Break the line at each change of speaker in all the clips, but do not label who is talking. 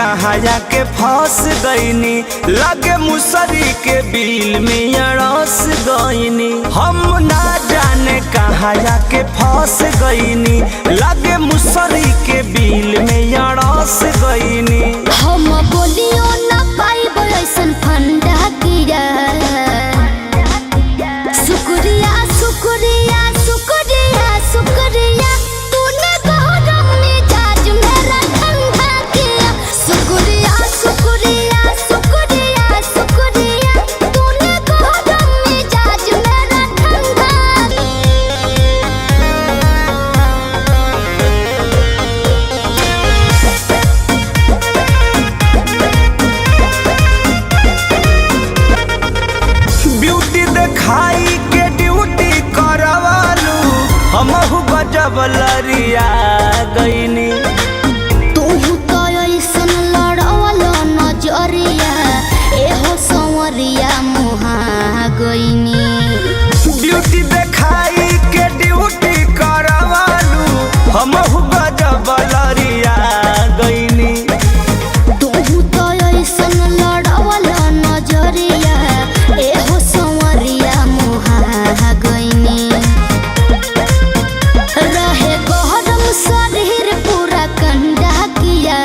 कहाँ जाके फंस गईनी, लगे मुसरी के बिल में अड़स गईनी। हम ना जाने कहाँ जाके फंस गईनी, लगे मुसरी के बिल में अड़स गईनी।
हम बोलियो ना पाइब ऐसन फंडा किया। शुक्रिया शुक्रिया शुक्रिया शुक्रिया, तूने गौरव मिजाज मेरा ठंडा किया। शुक्रिया शुक्रिया शुक्रिया शुक्रिया, तूने गौरव मिजाज मेरा ठंडा
ब्यूटी दिखाई के ड्यूटी करवालू, हमहू गजब लरिया गईनी।
तू तो ऐसन लड़वल नजरिया, एहो संवरिया मुहा गईनी।
ब्यूटी दिखाई के ड्यूटी करवालू, हमहू गजब लरिया गईनी।
तू तो ऐसन लड़वल नजरिया, एहो संवरिया मुहा गईनी। रहे गरम शरीर पूरा कंडा किया।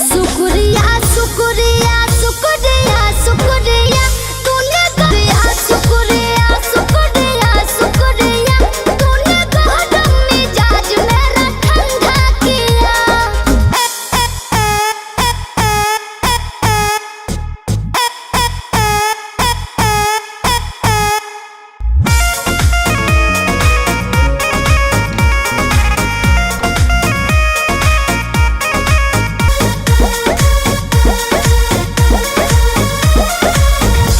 शुक्रिया शुक्रिया शुक्रिया शुक्रिया, तूने गया शुक्रिया शुक्रिया शुक्रिया, तूने गरम मिजाज मेरा ठंडा किया।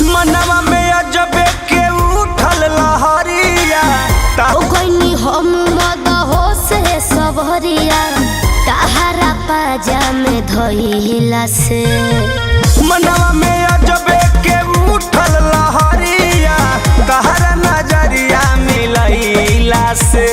मनवा में अजबे के उठल लहरिया।
ओ गईनी हम मद हो से सबरिया, तहारा पाजा में धइला से।
मनवा में अजबे के उठल लहरिया, तहरा नजरिया मिलैला से।